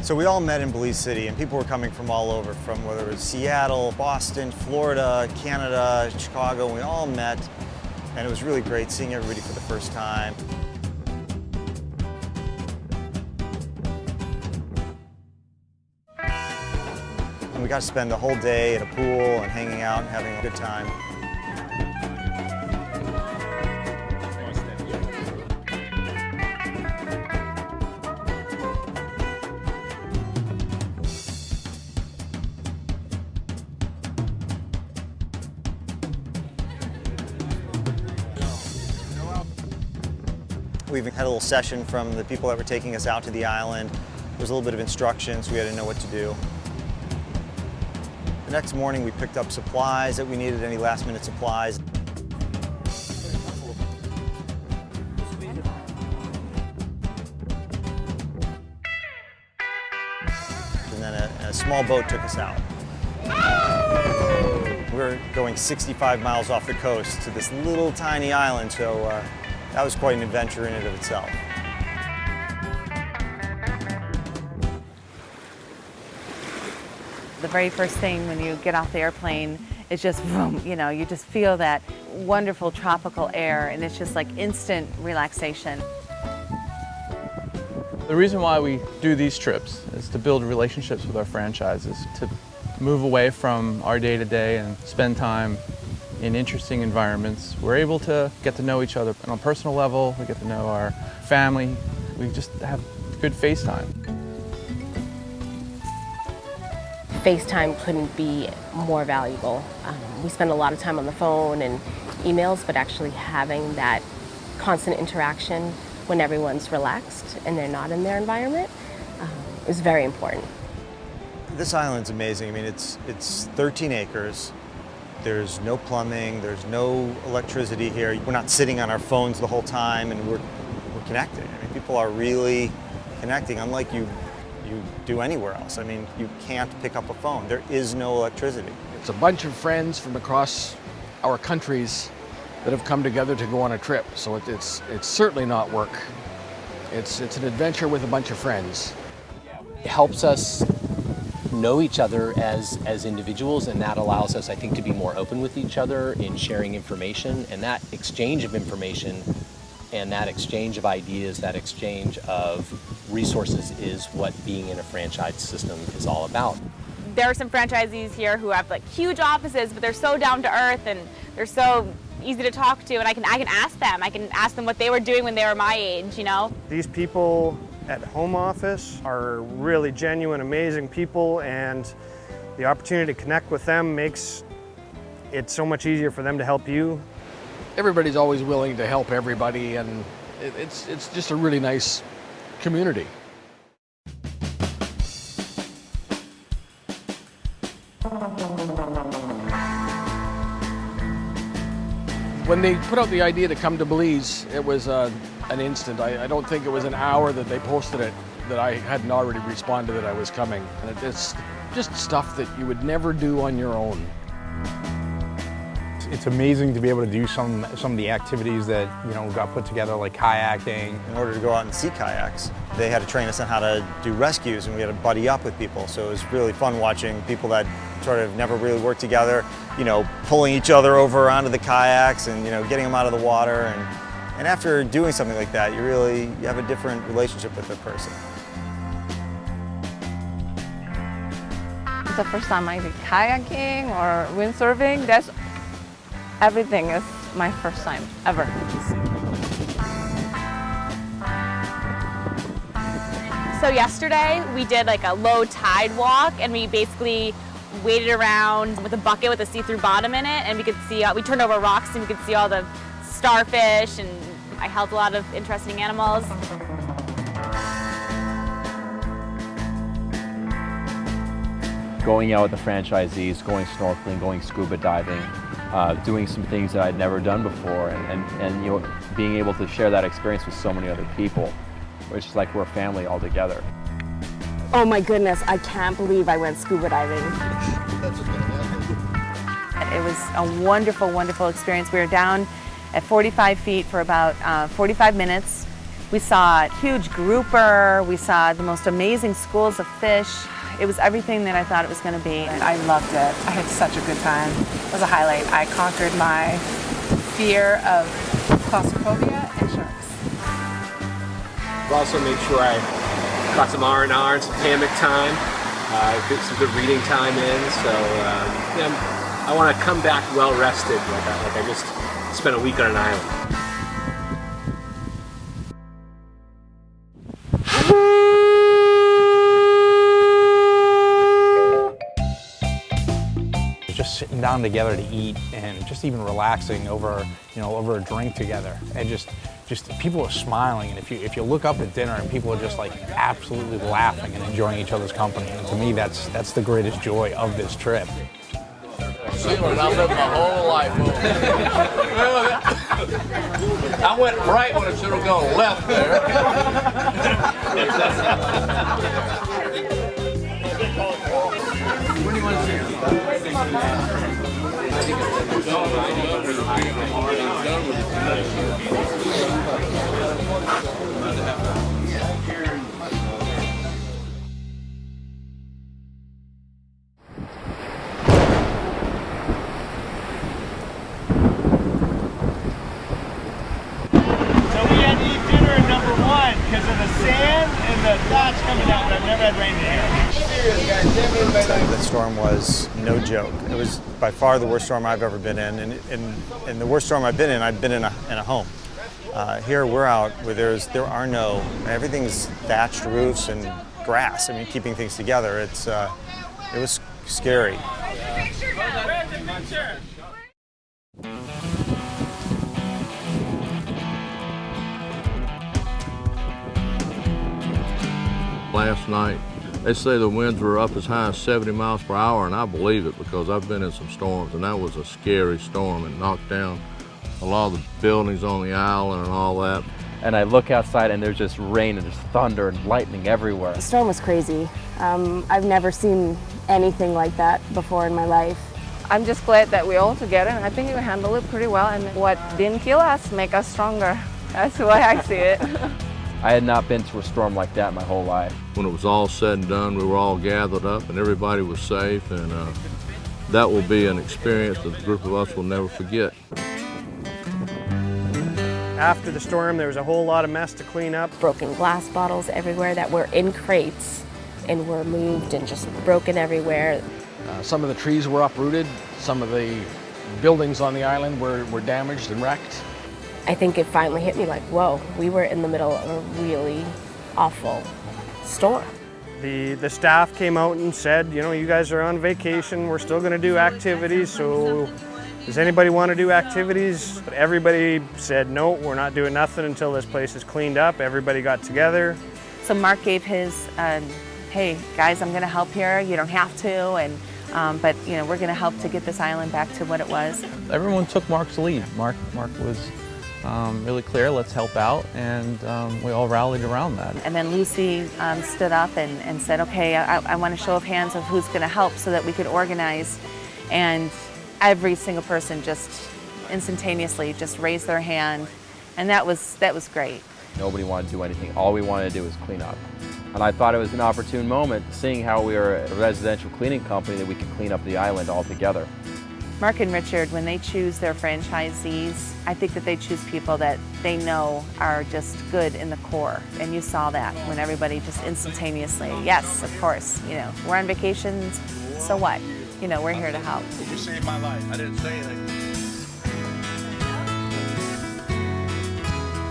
So we all met in Belize City, and people were coming from all over, from whether it was Seattle, Boston, Florida, Canada, Chicago, and we all met, and it was really great seeing everybody for the first time. And we got to spend the whole day at a pool and hanging out and having a good time. We even had a little session from the people that were taking us out to the island. There was a little bit of instruction, so we had to know what to do. The next morning we picked up supplies that we needed, any last minute supplies. And then a small boat took us out. We were going 65 miles off the coast to this little tiny island, so that was quite an adventure in and of itself. The very first thing when you get off the airplane is just, vroom, you know, you just feel that wonderful tropical air, and it's just like instant relaxation. The reason why we do these trips is to build relationships with our franchises, to move away from our day-to-day and spend time in interesting environments. We're able to get to know each other on a personal level. We get to know our family. We just have good FaceTime. FaceTime couldn't be more valuable. We spend a lot of time on the phone and emails, but actually having that constant interaction when everyone's relaxed and they're not in their environment is very important. This island's amazing. I mean, it's 13 acres. There's no plumbing, there's no electricity here. We're not sitting on our phones the whole time, and we're connected. I mean, people are really connecting, unlike you do anywhere else. I mean, you can't pick up a phone. There is no electricity. It's a bunch of friends from across our countries that have come together to go on a trip. So it's certainly not work. It's an adventure with a bunch of friends. It helps us know each other as individuals, and that allows us, I think, to be more open with each other in sharing information, and that exchange of information and that exchange of ideas, that exchange of resources is what being in a franchise system is all about. There are some franchisees here who have like huge offices, but they're so down to earth and they're so easy to talk to, and I can ask them. I can ask them what they were doing when they were my age, you know? These people at home office are really genuine, amazing people, and the opportunity to connect with them makes it so much easier for them to help you. Everybody's always willing to help everybody, and it's just a really nice community. When they put out the idea to come to Belize, it was an instant. I don't think it was an hour that they posted it that I hadn't already responded that I was coming. And it's just stuff that you would never do on your own. It's amazing to be able to do some of the activities that got put together, like kayaking. In order to go out and see kayaks, they had to train us on how to do rescues, and we had to buddy up with people. So it was really fun watching people that sort of never really worked together, pulling each other over onto the kayaks and getting them out of the water. And after doing something like that, you have a different relationship with the person. It's the first time I did kayaking or windsurfing. Everything is my first time ever. So yesterday we did like a low tide walk, and we basically waded around with a bucket with a see-through bottom in it, and we turned over rocks and we could see all the starfish, and I helped a lot of interesting animals. Going out with the franchisees, going snorkeling, going scuba diving, doing some things that I'd never done before, and being able to share that experience with so many other people, which is like we're a family all together. Oh my goodness, I can't believe I went scuba diving. It was a wonderful, wonderful experience. We were down at 45 feet for about 45 minutes. We saw a huge grouper, we saw the most amazing schools of fish. It was everything that I thought it was going to be. I loved it. I had such a good time. It was a highlight. I conquered my fear of claustrophobia and sharks. I've also made sure I got some R&R and some hammock time, get some good reading time in. So yeah, I want to come back well rested, like I just spent a week on an island. Just sitting down together to eat and just even relaxing over, over a drink together, and just people are smiling, and if you look up at dinner and people are just like absolutely laughing and enjoying each other's company, and to me that's the greatest joy of this trip. See what I lived my whole life over. I went right when I should have gone left there. What do you want to see? Because of the sand and the dots coming out, but I've never had rain here. The storm was no joke. It was by far the worst storm I've ever been in, and the worst storm I've been in a home. Here we're out where everything's thatched roofs and grass. I mean, keeping things together. It was scary. Last night, they say the winds were up as high as 70 miles per hour, and I believe it because I've been in some storms, and that was a scary storm. It knocked down a lot of the buildings on the island and all that. And I look outside and there's just rain and there's thunder and lightning everywhere. The storm was crazy. I've never seen anything like that before in my life. I'm just glad that we're all together, and I think we handled it pretty well, and what didn't kill us make us stronger. That's the way I see it. I had not been to a storm like that my whole life. When it was all said and done, we were all gathered up and everybody was safe, and that will be an experience that the group of us will never forget. After the storm, there was a whole lot of mess to clean up. Broken glass bottles everywhere that were in crates and were moved and just broken everywhere. Some of the trees were uprooted. Some of the buildings on the island were damaged and wrecked. I think it finally hit me like, whoa, we were in the middle of a really awful storm. The staff came out and said, you guys are on vacation, we're still going to do activities, so does anybody want to do activities? But everybody said, no, we're not doing nothing until this place is cleaned up. Everybody got together. So Mark gave his, hey guys, I'm going to help here, you don't have to, but we're going to help to get this island back to what it was. Everyone took Mark's lead. Mark was really clear, let's help out, and we all rallied around that. And then Lucy stood up and said, okay, I want a show of hands of who's going to help so that we could organize, and every single person just instantaneously just raised their hand, and that was great. Nobody wanted to do anything. All we wanted to do was clean up. And I thought it was an opportune moment, seeing how we are a residential cleaning company, that we could clean up the island altogether. Mark and Richard, when they choose their franchisees, I think that they choose people that they know are just good in the core. And you saw that when everybody just instantaneously, yes, of course, we're on vacation, so what? We're here to help. You saved my life. I didn't say anything.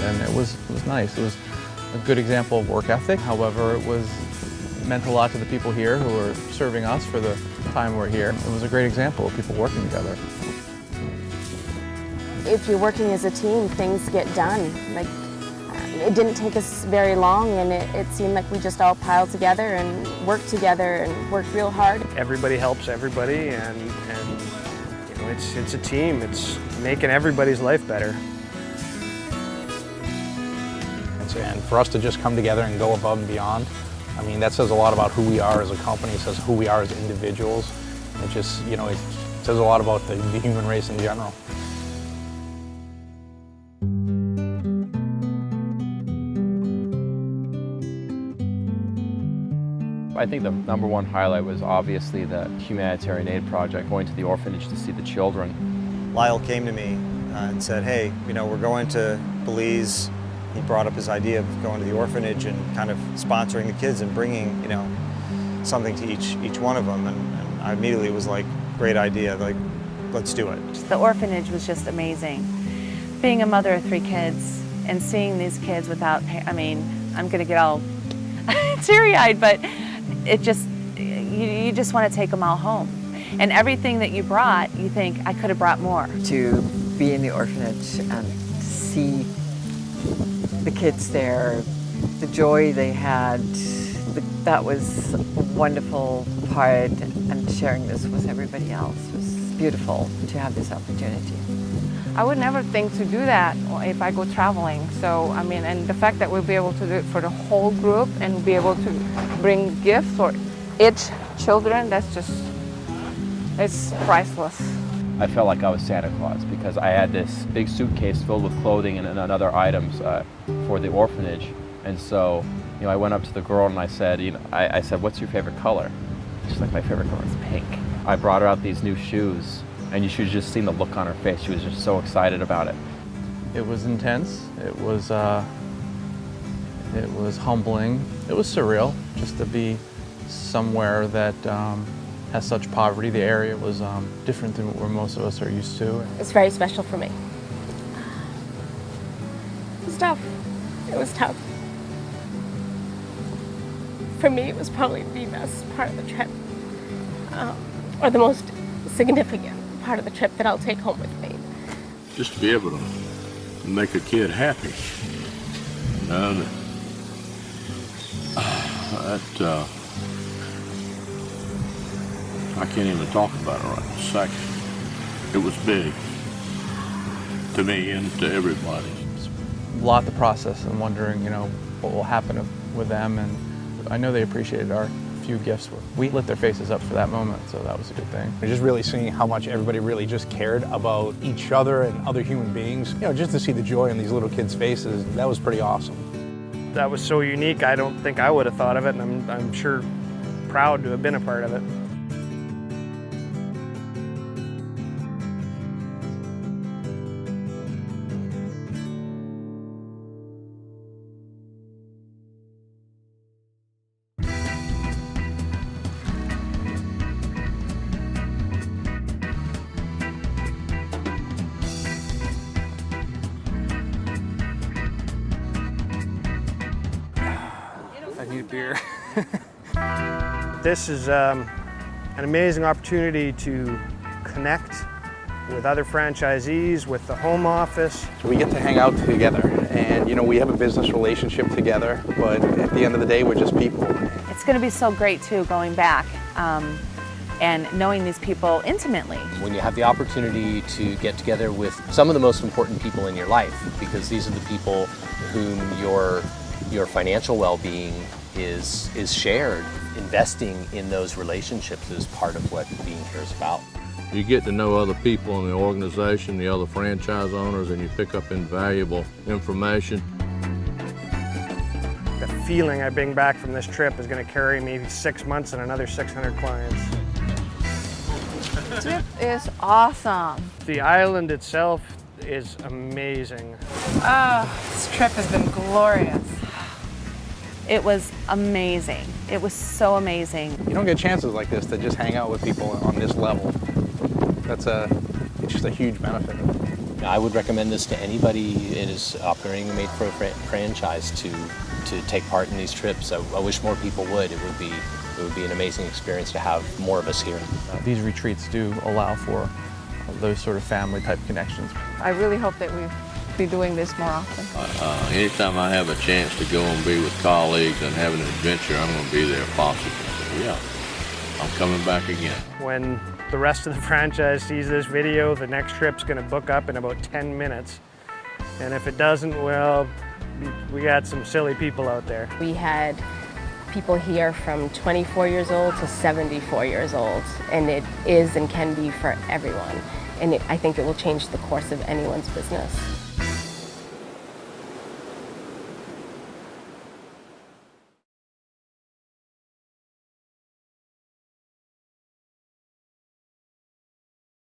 And it was nice. It was a good example of work ethic. However, it meant a lot to the people here who are serving us for the time we're here. It was a great example of people working together. If you're working as a team, things get done. It didn't take us very long, and it seemed like we just all piled together and worked together and worked real hard. Everybody helps everybody, and it's a team. It's making everybody's life better. And for us to just come together and go above and beyond, I mean, that says a lot about who we are as a company. It says who we are as individuals. It just, it says a lot about the human race in general. I think the number one highlight was obviously the humanitarian aid project, going to the orphanage to see the children. Lyle came to me and said, hey, we're going to Belize. He brought up his idea of going to the orphanage and kind of sponsoring the kids and bringing, something to each one of them. And I immediately was like, great idea, like, let's do it. The orphanage was just amazing. Being a mother of 3 kids and seeing these kids without, I'm going to get all teary-eyed, but it just, you just want to take them all home. And everything that you brought, you think, I could have brought more. To be in the orphanage and see the kids there, the joy they had, that was a wonderful part, and sharing this with everybody else was beautiful to have this opportunity. I would never think to do that if I go traveling. So, and the fact that we'll be able to do it for the whole group and be able to bring gifts for each children, it's priceless. I felt like I was Santa Claus because I had this big suitcase filled with clothing and other items for the orphanage. And so, I went up to the girl and I said, I said, what's your favorite color? She's like, my favorite color is pink. I brought her out these new shoes, and you should have just seen the look on her face. She was just so excited about it. It was intense. It was humbling. It was surreal just to be somewhere that has such poverty. The area was different than where most of us are used to. It's very special for me. It was tough. It was tough. For me, it was probably the best part of the trip, or the most significant part of the trip that I'll take home with me. Just to be able to make a kid happy. I can't even talk about it right this second. It was big to me and to everybody. It's a lot to process and wondering, what will happen with them. And I know they appreciated our few gifts. We lit their faces up for that moment, so that was a good thing. Just really seeing how much everybody really just cared about each other and other human beings. Just to see the joy on these little kids' faces, that was pretty awesome. That was so unique, I don't think I would have thought of it, and I'm sure proud to have been a part of it. I need a beer. This is an amazing opportunity to connect with other franchisees, with the home office. So we get to hang out together, and we have a business relationship together, but at the end of the day, we're just people. It's going to be so great too, going back and knowing these people intimately. When you have the opportunity to get together with some of the most important people in your life, because these are the people whom your financial well-being is shared. Investing in those relationships is part of what being here is about. You get to know other people in the organization, the other franchise owners, and you pick up invaluable information. The feeling I bring back from this trip is going to carry maybe 6 months and another 600 clients. The trip is awesome. The island itself is amazing. This trip has been glorious. It was amazing. It was so amazing. You don't get chances like this to just hang out with people on this level. It's just a huge benefit. I would recommend this to anybody that is operating a MaidPro franchise to take part in these trips. I wish more people would. It would be an amazing experience to have more of us here. These retreats do allow for those sort of family type connections. I really hope that we'll be doing this more often. Anytime I have a chance to go and be with colleagues and have an adventure, I'm going to be there if possible. So yeah, I'm coming back again. When the rest of the franchise sees this video, the next trip's going to book up in about 10 minutes. And if it doesn't, well, we got some silly people out there. We had people here from 24 years old to 74 years old, and it is and can be for everyone. And I think it will change the course of anyone's business.